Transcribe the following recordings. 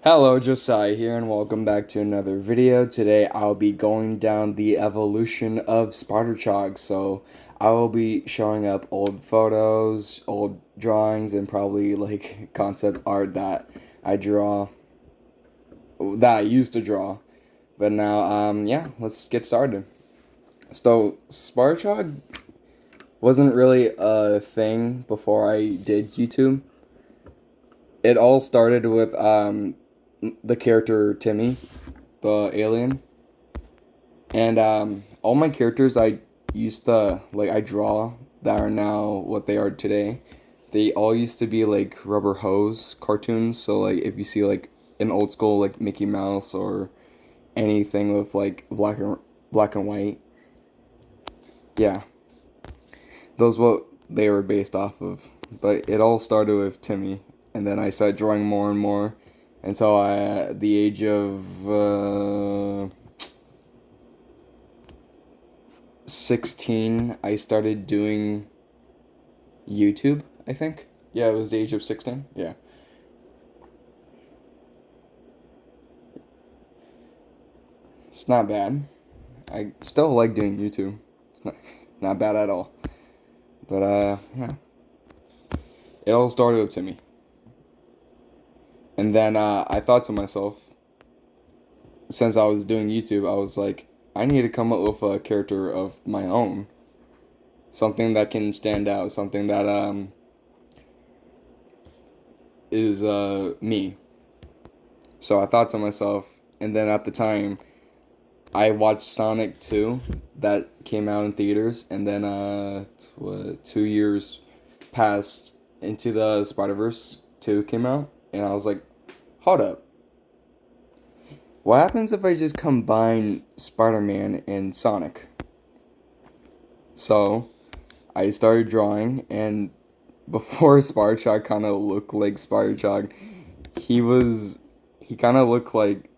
Hello, Josiah here, and welcome back to another video. Today, I'll be going down the evolution of Spider-chog. So, I will be showing up old photos, old drawings, and probably like concept art that I draw, that I used to draw. But now, yeah, let's get started. So, Spider-chog wasn't really a thing before I did YouTube. It all started with the character Timmy, the alien. And all my characters I used to like I draw that are now what they are today. They all used to be like rubber hose cartoons. So like if you see like an old school like Mickey Mouse or anything with like black and white, yeah, those what they were based off of. But it all started with Timmy, and then I started drawing more and more until I at the age of 16, I started doing YouTube, I think. Yeah, it was the age of 16. Yeah. It's not bad. I still like doing YouTube. It's not bad at all. But yeah. It all started with Timmy. And then I thought to myself, since I was doing YouTube, I was like, I need to come up with a character of my own. Something that can stand out, something that is me. So I thought to myself, and then at the time I watched Sonic 2 that came out in theaters, and then 2 years passed into the Spider-Verse 2 came out, and I was like, hold up. What happens if I just combine Spider-Man and Sonic? So, I started drawing, and before Spider-chog kind of looked like Spider-chog, he kind of looked like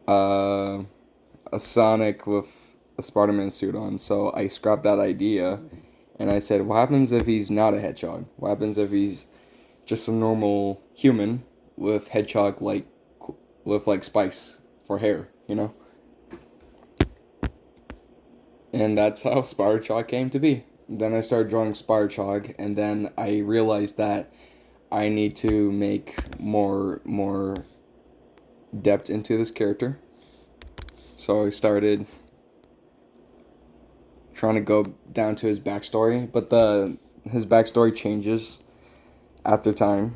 uh a Sonic with a Spider-Man suit on. So I scrapped that idea, and I said, what happens if he's not a hedgehog? What happens if he's just a normal human with hedgehog like with like spikes for hair, you know? And that's how Spider-chog came to be. Then I started drawing Spider-chog, and then I realized that I need to make more depth into this character. So I started trying to go down to his backstory, but the his backstory changes after time.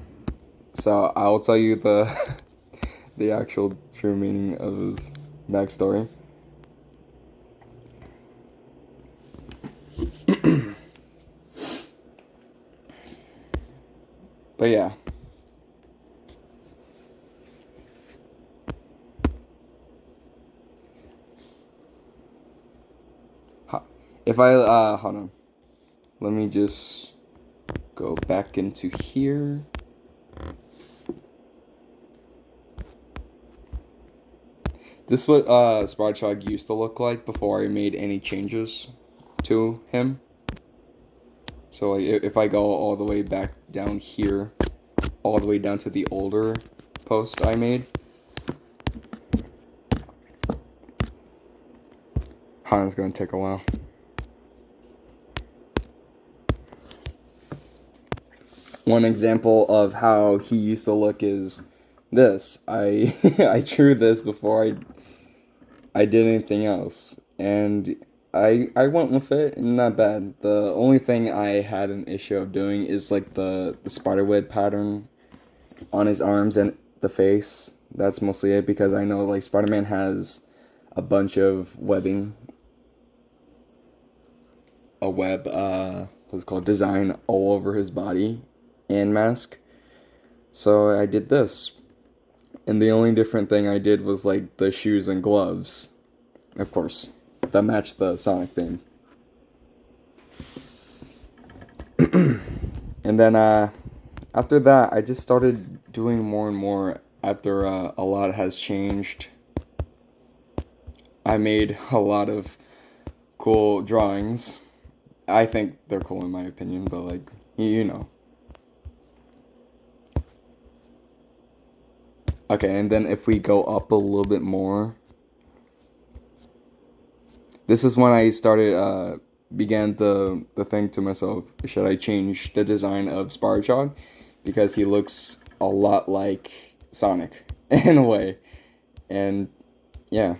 So I'll tell you the the actual true meaning of his backstory. But yeah. If I hold on. Let me just go back into here. This is what Spider-chog used to look like before I made any changes to him. So like if I go all the way back down here, all the way down to the older post I made. It's gonna take a while. One example of how he used to look is this. I I drew this before I did anything else, and I went with it, and not bad. The only thing I had an issue of doing is like the spider web pattern on his arms and the face. That's mostly it, because I know like Spider-Man has a bunch of webbing, a web what's it called, design all over his body and mask. So I did this. And the only different thing I did was like the shoes and gloves. Of course, that matched the Sonic theme. And then after that, I just started doing more and more after a lot has changed. I made a lot of cool drawings. I think they're cool in my opinion, but like, you know. Okay, and then if we go up a little bit more, this is when I started began to think to myself, should I change the design of Spider-chog? Because he looks a lot like Sonic in a way. And yeah,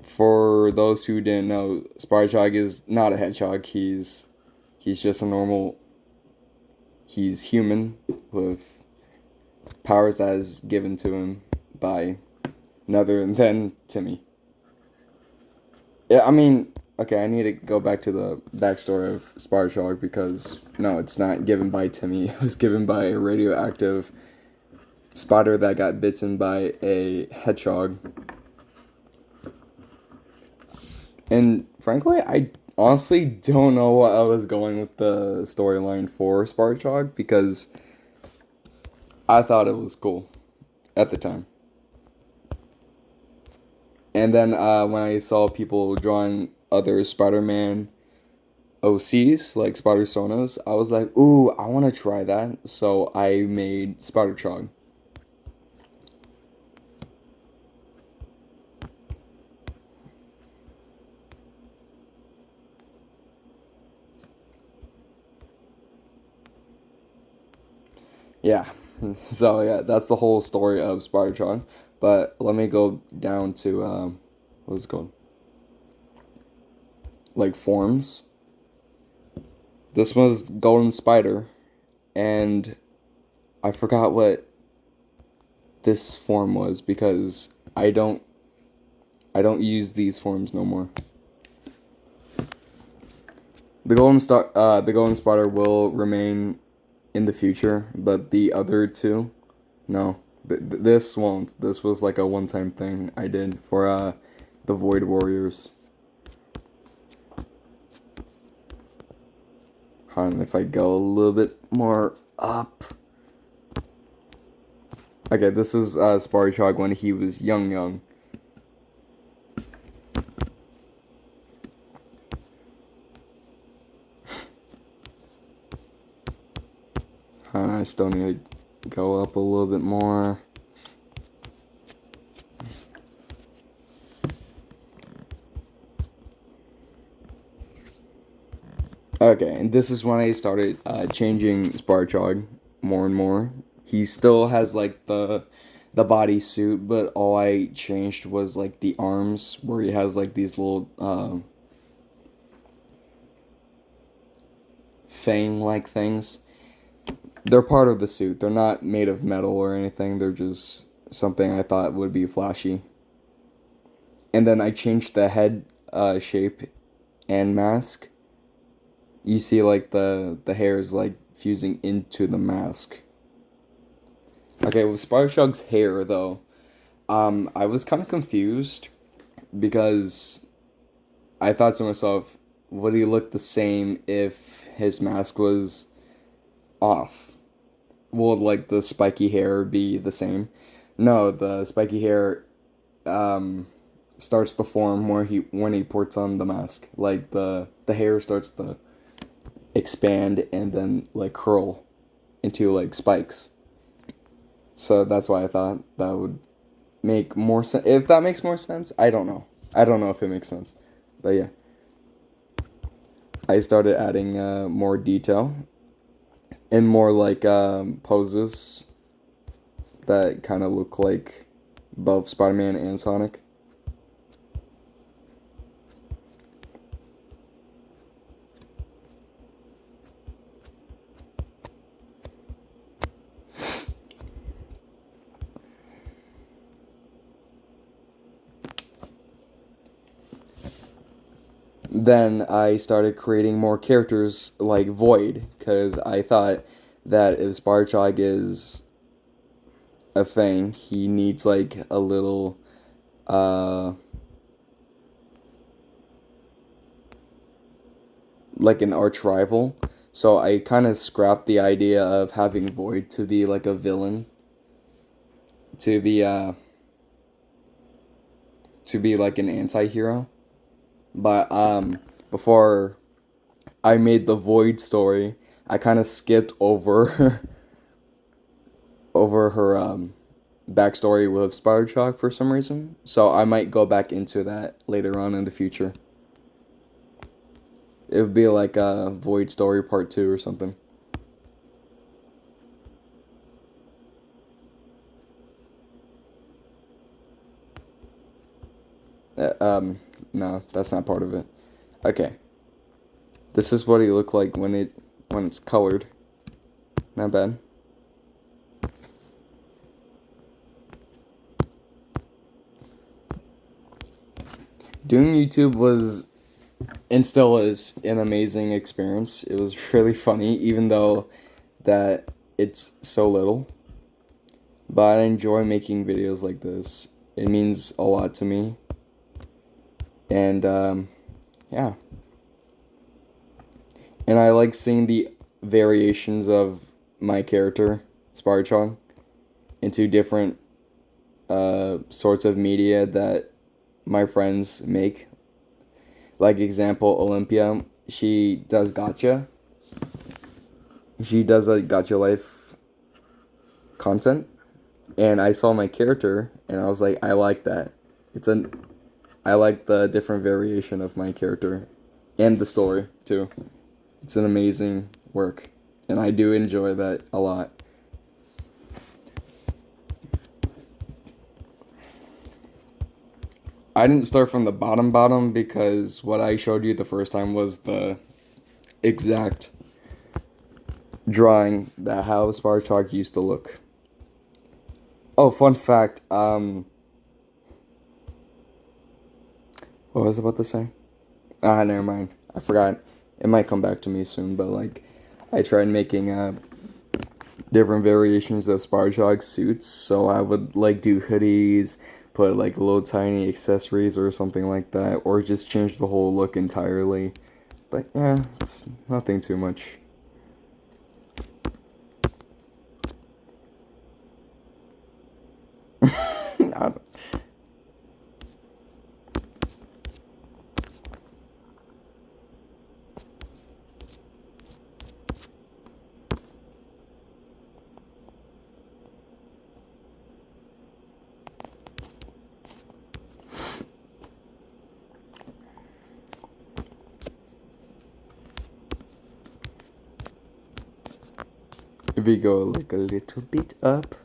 for those who didn't know, Spider-chog is not a hedgehog. He's just a normal, he's human with powers that is given to him by none other than Timmy. Yeah, I mean, okay, I need to go back to the backstory of Spider-chog because no, it's not given by Timmy. It was given by a radioactive spider that got bitten by a hedgehog. And frankly, I honestly don't know what I was going with the storyline for Spider-chog because I thought it was cool at the time. And then when I saw people drawing other Spider-Man OCs, like Spider Sonas, I was like, ooh, I want to try that. So I made Spider-chog. Yeah. So yeah, that's the whole story of Spider-chog. But let me go down to what's it called? Like forms. This was Golden Spider, and I forgot what this form was because I don't use these forms no more. The Golden Spider will remain in the future, but the other two, no. This won't. This was like a one-time thing I did for the Void Warriors. If I go a little bit more up. Okay, this is Spider-chog when he was young. I still need to go up a little bit more. Okay, and this is when I started changing Spider-chog more and more. He still has like the bodysuit, but all I changed was like the arms where he has like these little fang-like things. They're part of the suit. They're not made of metal or anything. They're just something I thought would be flashy. And then I changed the head shape and mask. You see like the hair is like fusing into the mask. Okay, with Spider-chog's hair though, I was kind of confused because I thought to myself, would he look the same if his mask was off? Would like the spiky hair be the same? No, the spiky hair um, starts to form where he when he puts on the mask. Like the hair starts to expand and then like curl into like spikes. So that's why I thought that would make more sense. If that makes more sense, I don't know. I don't know if it makes sense, but yeah, I started adding more detail and more like poses that kind of look like both Spider-Man and Sonic. Then I started creating more characters like Void because I thought that if Spider-chog is a thing, he needs like a little uh like an arch rival. So I kind of scrapped the idea of having Void to be like a villain, to be uh to be like an anti-hero. But before I made the Void story, I kind of skipped over over her backstory with Spider-chog for some reason. So I might go back into that later on in the future. It would be like a Void Story Part 2 or something. Uh, um, no, that's not part of it. Okay. This is what he looked like when it's colored. Not bad. Doing YouTube was and still is an amazing experience. It was really funny, even though that it's so little. But I enjoy making videos like this. It means a lot to me. And yeah. And I like seeing the variations of my character, Spider-chog, into different sorts of media that my friends make. Like example, Olympia, she does gacha. She does a gacha life content, and I saw my character, and I was like, I like that. I like the different variation of my character, and the story too. It's an amazing work, and I do enjoy that a lot. I didn't start from the bottom because what I showed you the first time was the exact drawing that how Spider-chog used to look. Oh, fun fact, what was I about to say? Ah, never mind. I forgot. It might come back to me soon, but like, I tried making different variations of Spider-chog suits, so I would like do hoodies, put like little tiny accessories or something like that, or just change the whole look entirely. But yeah, it's nothing too much. I don't- if we go like a little bit up.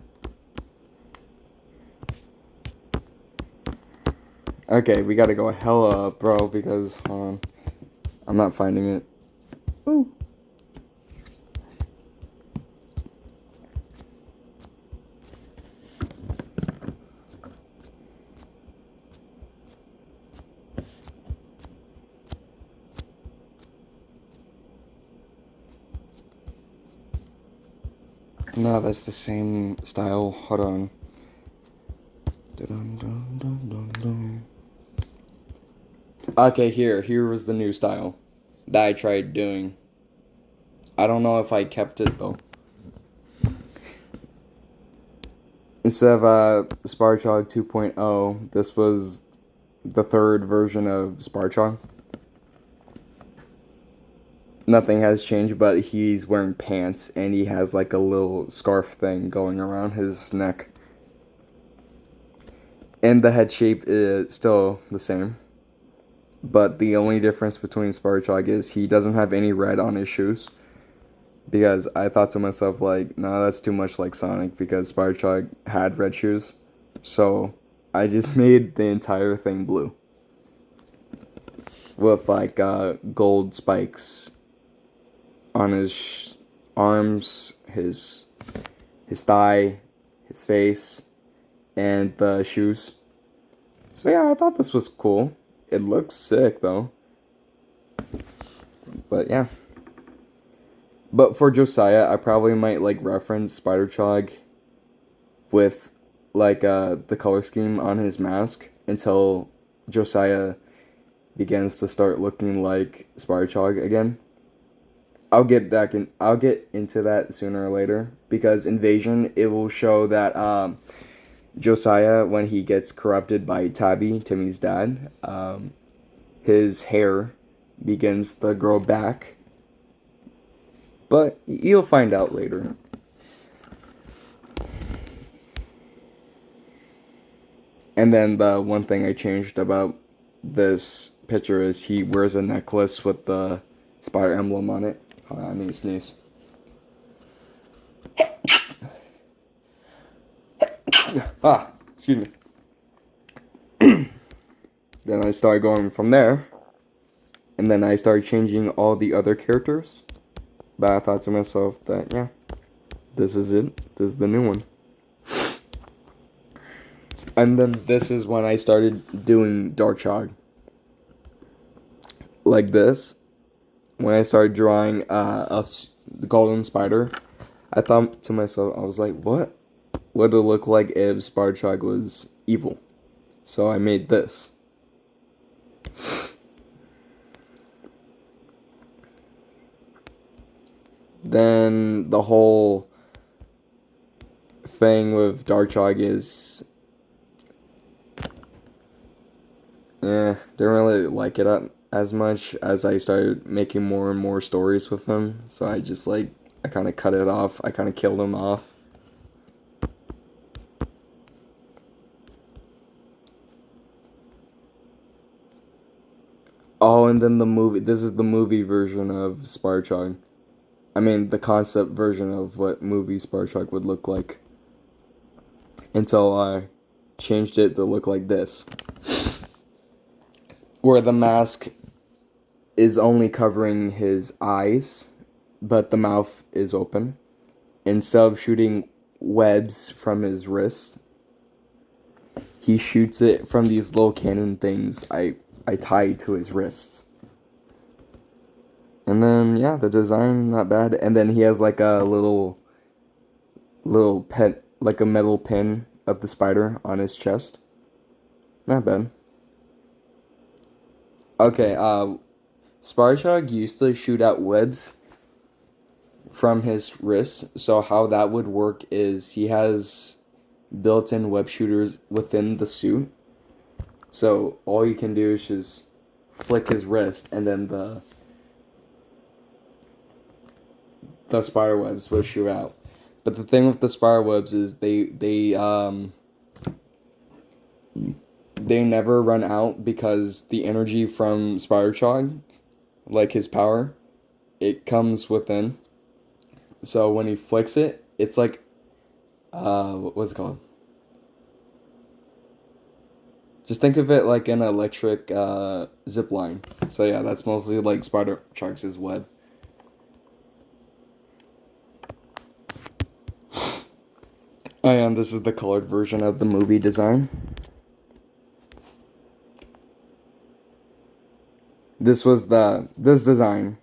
Okay, we gotta go hella up, bro, because I'm not finding it. Ooh. No, that's the same style. Hold on. Okay, here was the new style that I tried doing. I don't know if I kept it though. Instead of Spider-chog 2.0, this was the third version of Spider-chog. Nothing has changed, but he's wearing pants and he has like a little scarf thing going around his neck. And the head shape is still the same. But the only difference between Spider-chog is he doesn't have any red on his shoes. Because I thought to myself, like, no, that's too much like Sonic because Spider-chog had red shoes. So I just made the entire thing blue. With like gold spikes on his arms, his thigh, his face, and the shoes. So yeah, I thought this was cool. It looks sick though. But yeah. But for Josiah, I probably might like reference Spider-chog with like the color scheme on his mask until Josiah begins to start looking like Spider-chog again. I'll get into that sooner or later because Invasion it will show that Josiah when he gets corrupted by Tabby, Timmy's dad, his hair begins to grow back. But you'll find out later. And then the one thing I changed about this picture is he wears a necklace with the spider emblem on it. Hold on, I need to sneeze. Excuse me. Then I started going from there, and then I started changing all the other characters. But I thought to myself that, yeah, this is it. This is the new one. And then this is when I started doing Spider-chog. Like this. When I started drawing the golden spider, I thought to myself, I was like, what would it look like if Spider-chog was evil? So I made this. Then the whole thing with Spider-chog is, didn't really like it as much as I started making more and more stories with him. So I just I kind of cut it off. I kind of killed him off. Oh, and then the movie. This is the movie version of Spider-chog. I mean, the concept version of what movie Spider-chog would look like. Until I changed it to look like this. Where the mask is only covering his eyes, but the mouth is open. Instead of shooting webs from his wrists, he shoots it from these little cannon things I tied to his wrists. And then, yeah, the design, not bad. And then he has like a little pet, like a metal pin of the spider on his chest. Not bad. Okay, Spider-chog used to shoot out webs from his wrists. So how that would work is he has built-in web shooters within the suit. So all you can do is just flick his wrist, and then the spider webs will shoot out. But the thing with the spider webs is they never run out because the energy from Spider-chog, like his power, it comes within. So when he flicks it, it's like what's it called? Just think of it like an electric zip line. So yeah, that's mostly like Spider-chog's web. And this is the colored version of the movie design. This design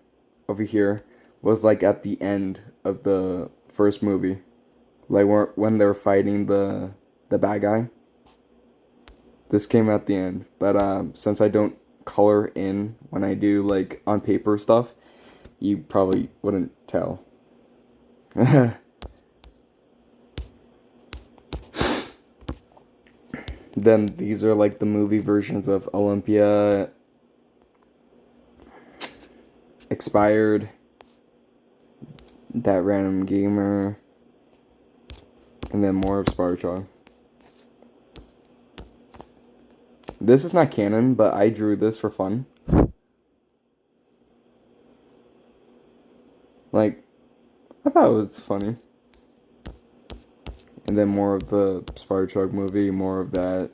over here was like at the end of the first movie, like when they're fighting the bad guy. This came at the end, but since I don't color in when I do like on paper stuff, you probably wouldn't tell. Then these are like the movie versions of Olympia, Expired, That Random Gamer, and then more of Spider-chog. This is not canon, but I drew this for fun. Like, I thought it was funny. And then more of the Spider-chog movie, more of that.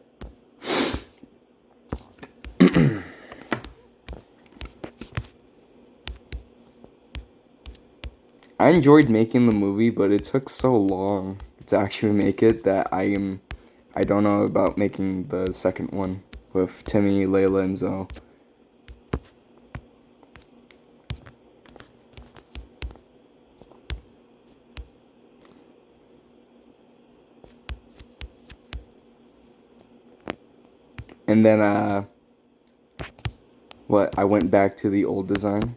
I enjoyed making the movie, but it took so long to actually make it that I don't know about making the second one with Timmy, Layla, and Zoe. And then I went back to the old design.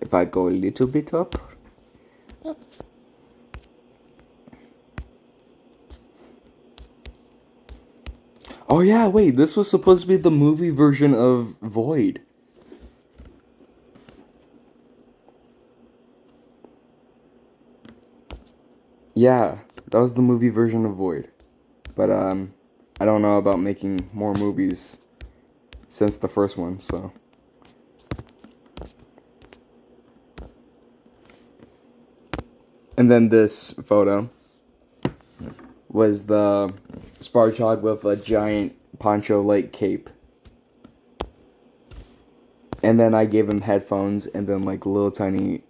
If I go a little bit up. Oh yeah, wait, this was supposed to be the movie version of Void. Yeah, that was the movie version of Void. But I don't know about making more movies since the first one, so. And then this photo was the Spider-chog with a giant poncho-like cape. And then I gave him headphones and then like little tiny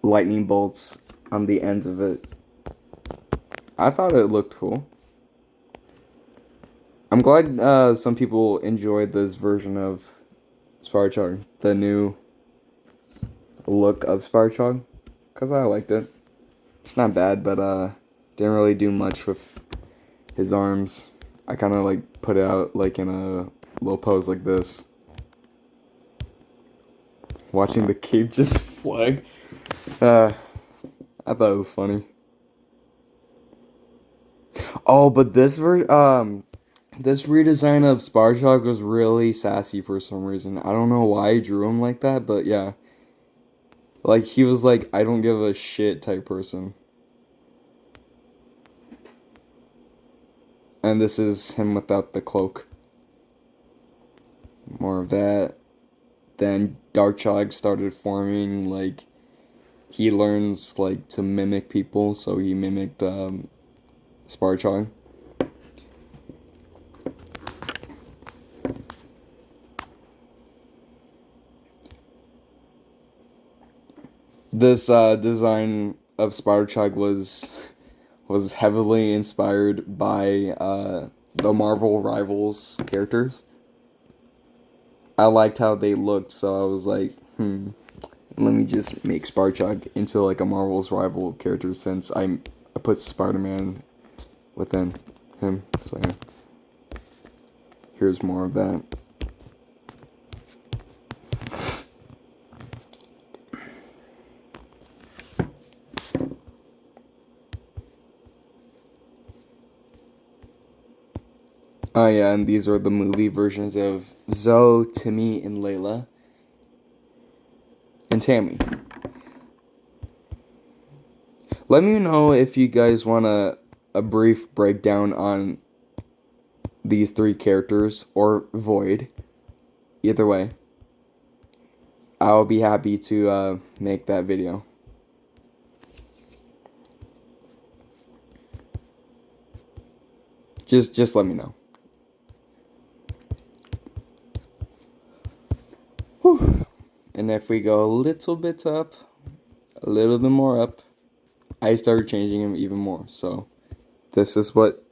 lightning bolts on the ends of it. I thought it looked cool. I'm glad some people enjoyed this version of Spider-chog, the new look of Spider-chog, because I liked it. It's not bad, but didn't really do much with his arms. I kind of like put it out like in a little pose like this. Watching the cape just fly. I thought it was funny. Oh, but this this redesign of Spider-chog was really sassy for some reason. I don't know why I drew him like that, but yeah. Like, he was like, I don't give a shit type person. And this is him without the cloak. More of that. Then Darkchog started forming, like, he learns, like, to mimic people, so he mimicked, Spider-chog. This design of Spider-chog was heavily inspired by the Marvel Rivals characters. I liked how they looked, so I was like, let me just make Spider-chog into like a Marvel's rival character since I put Spider-Man within him. So yeah. Here's more of that. Oh yeah, and these are the movie versions of Zoe, Timmy, and Layla. And Tammy. Let me know if you guys want a brief breakdown on these three characters or Void. Either way, I'll be happy to make that video. Just let me know. Whew. And if we go a little bit up, a little bit more up, I started changing him even more. So this is what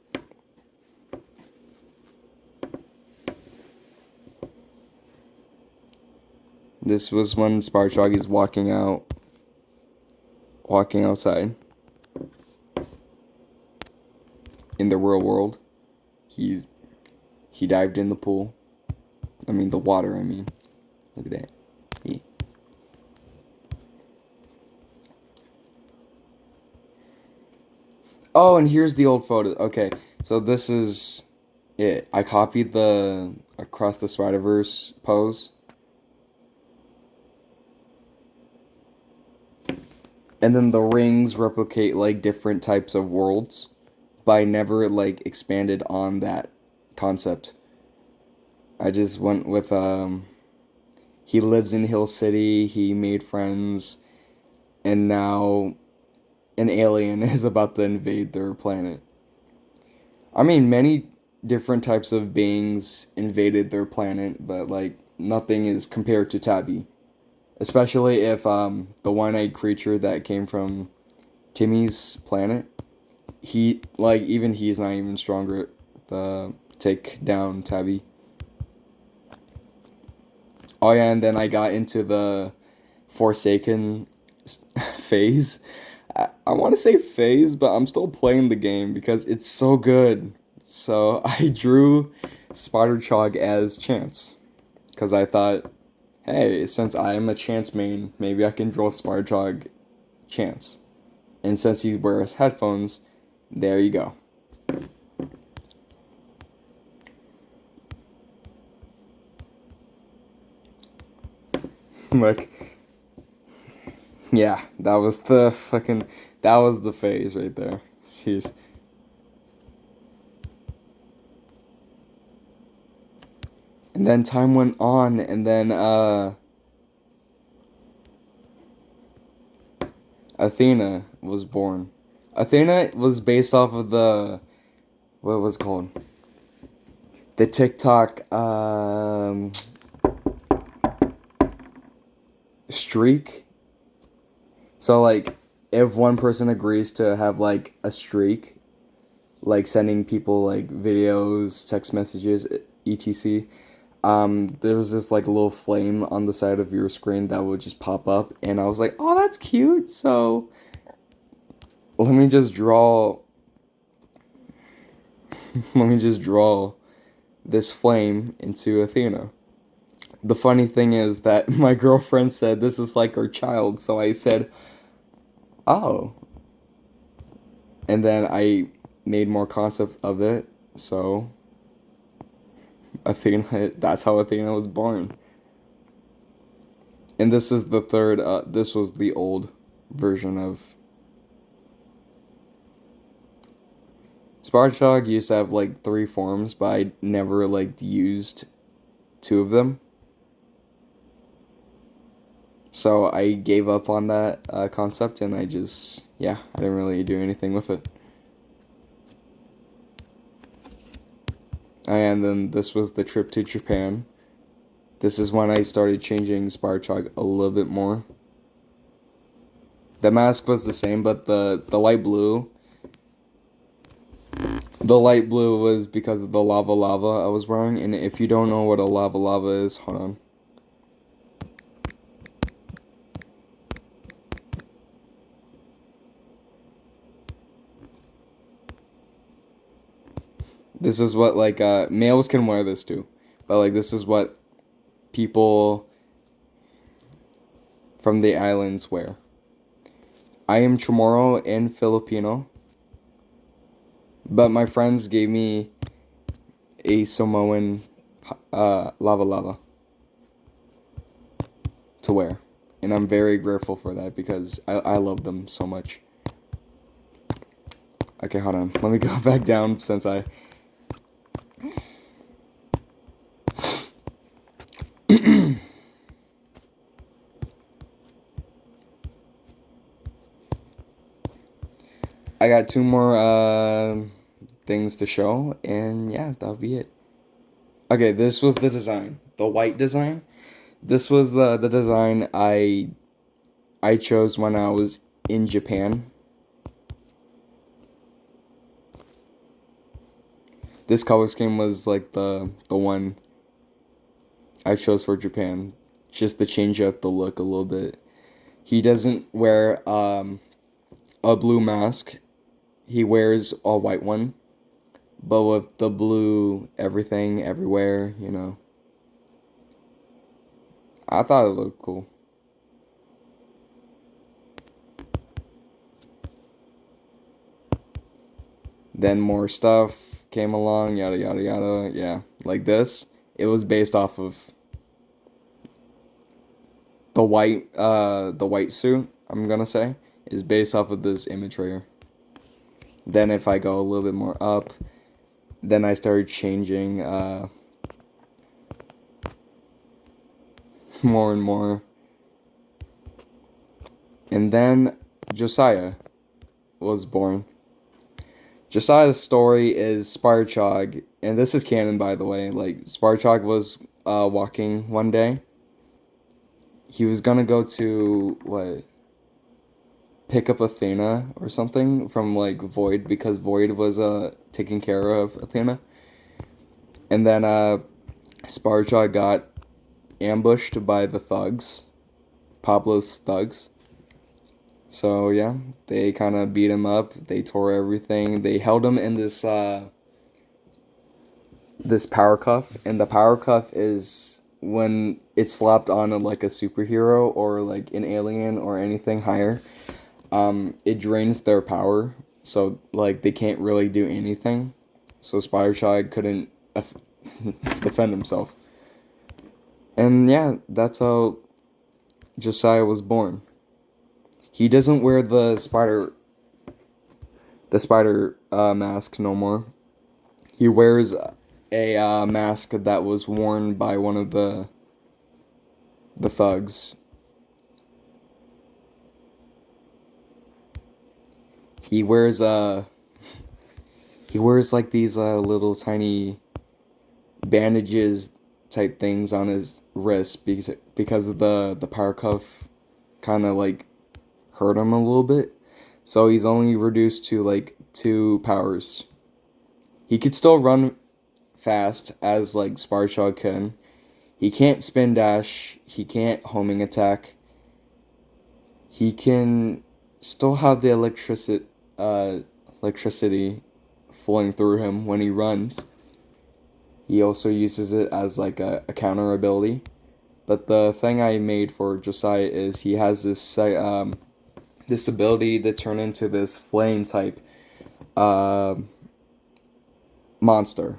this was when Spider-chog is walking outside in the real world. He dived in the pool. I mean the water, I mean. Look at that. Yeah. Oh, and here's the old photo. Okay, so this is it. I copied the Across the Spider-Verse pose. And then the rings replicate like different types of worlds, but I never like expanded on that concept. I just went with he lives in Hill City, he made friends, and now an alien is about to invade their planet. I mean, many different types of beings invaded their planet, but like nothing is compared to Tabby. Especially if the one-eyed creature that came from Timmy's planet, he like even he's not even stronger to take down Tabby. Oh yeah, and then I got into the Forsaken phase. I want to say phase, but I'm still playing the game because it's so good. So I drew Spider-chog as Chance because I thought, hey, since I am a Chance main, maybe I can draw Spider-chog Chance. And since he wears headphones, there you go. Like, yeah, that was the phase right there. Jeez. And then time went on, and then Athena was born. Athena was based off of the, what was it called? The TikTok streak. So like, if one person agrees to have like a streak, like sending people like videos, text messages, etc. There was this like little flame on the side of your screen that would just pop up, and I was like, oh, that's cute. So let me just draw. Let me just draw this flame into Athena. The funny thing is that my girlfriend said this is like her child, so I said, oh. And then I made more concepts of it, so Athena, that's how Athena was born. And this is the third, this was the old version of Spider-chog. Used to have like 3 forms, but I never like used 2 of them. So I gave up on that concept, and I just, yeah, I didn't really do anything with it. And then this was the trip to Japan. This is when I started changing Spider-chog a little bit more. The mask was the same, but the light blue. The light blue was because of the lava lava I was wearing, and if you don't know what a lava lava is, hold on. This is what like males can wear this too, but like this is what people from the islands wear. I am Chamorro in Filipino, but my friends gave me a Samoan lava lava to wear, and I'm very grateful for that because I love them so much. Okay, hold on. Let me go back down since I... I got 2 more things to show, and yeah, that'll be it. Okay, this was the design. The white design. This was the design I chose when I was in Japan. This color scheme was like the one I chose for Japan, just to change up the look a little bit. He doesn't wear a blue mask. He wears a white one, but with the blue everything everywhere, you know. I thought it looked cool. Then more stuff came along, yada yada yada. Yeah, like this. It was based off of the white suit. I'm gonna say is based off of this image right here. Then if I go a little bit more up, then I started changing more and more. And then Josiah was born. Josiah's story is Spider-chog, and this is canon by the way. Like Spider-chog was walking one day. He was gonna go to what? Pick up Athena or something from like Void because Void was taking care of Athena. And then Spider-chog got ambushed by the thugs, Pablo's thugs. So yeah, they kind of beat him up. They tore everything. They held him in this power cuff, and the power cuff is when it's slapped on like a superhero or like an alien or anything higher. It drains their power, so like they can't really do anything. So Spider-chog couldn't defend himself. And yeah, that's how Josiah was born. He doesn't wear the spider mask no more. He wears a mask that was worn by one of the thugs. He wears he wears like these little tiny bandages type things on his wrist because of the power cuff kind of like hurt him a little bit. So he's only reduced to like 2 powers. He could still run fast as like Spider-chog can. He can't spin dash. He can't homing attack. He can still have the electricity flowing through him when he runs. He also uses it as like a counter ability. But the thing I made for Josiah is he has this ability to turn into this flame type monster,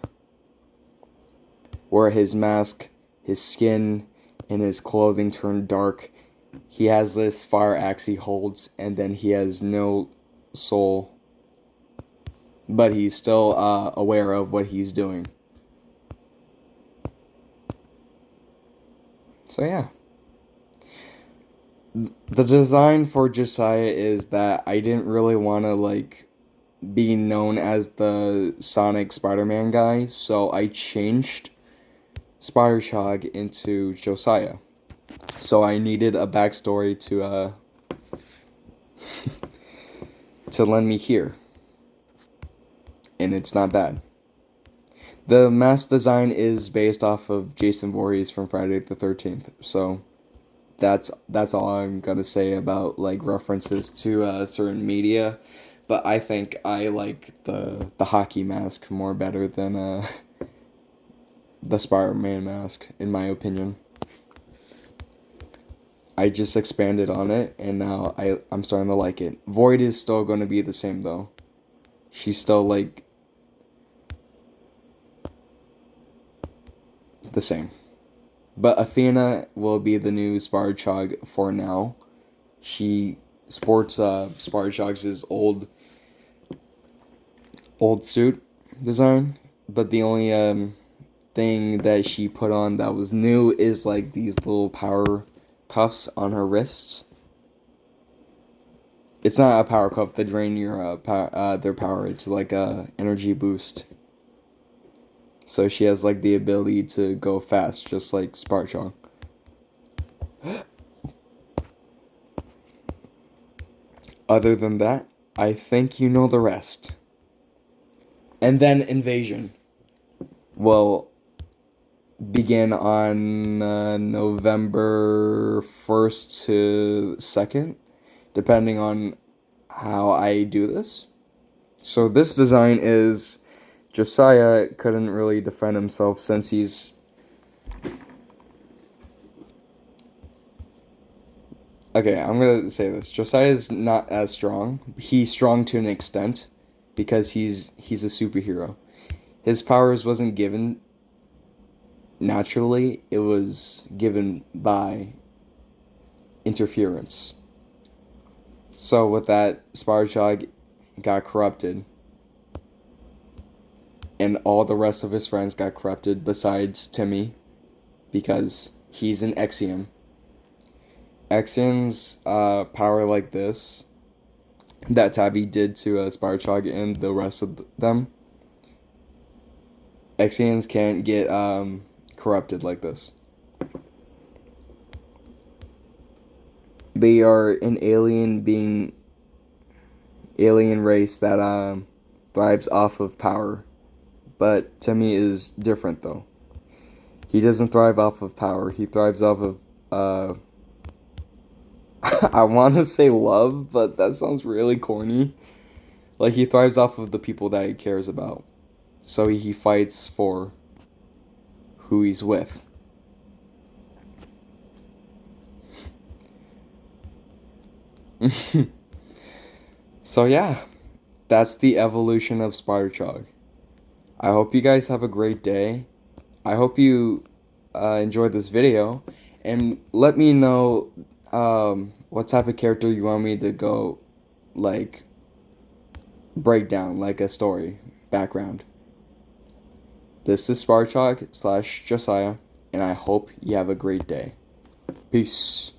where his mask, his skin, and his clothing turn dark. He has this fire axe he holds, and then he has no soul, but he's still aware of what he's doing. So yeah. The design for Josiah is that I didn't really want to like be known as the Sonic Spider-Man guy, so I changed Spider-chog into Josiah. So I needed a backstory to lend me here, and it's not bad. The mask design is based off of Jason Voorhees from Friday the 13th, so that's all I'm gonna say about like references to certain media. But I think I like the hockey mask more better than the Spider-Man mask, in my opinion. I just expanded on it, and now I'm starting to like it. Void is still going to be the same though. She's still like the same. But Athena will be the new Spider-chog for now. She sports Spider-chog's old suit design, but the only thing that she put on that was new is like these little power cuffs on her wrists. It's not a power cuff that drain your their power. It's like a energy boost. So she has like the ability to go fast, just like Spider-chog. Other than that, I think you know the rest. And then Invasion will begin on November 1st to 2nd, depending on how I do this. So this design is Josiah couldn't really defend himself since he's okay, I'm gonna say this. Josiah is not as strong. He's strong to an extent because he's a superhero. His powers wasn't given naturally, it was given by interference. So with that, Spider-chog got corrupted, and all the rest of his friends got corrupted besides Timmy, because he's an Exium. Exium's power like this, that Tabby did to Spider-chog and the rest of them, Exiums can't get corrupted like this. They are an alien race that thrives off of power. But Timmy is different though. He doesn't thrive off of power. He thrives off of I want to say love, but that sounds really corny. Like he thrives off of the people that he cares about. So he fights for who he's with. So yeah, that's the evolution of Spider-chog. I hope you guys have a great day. I hope you enjoyed this video, and let me know what type of character you want me to go like break down, like a story background. This is Spider-chog / Josiah, and I hope you have a great day. Peace.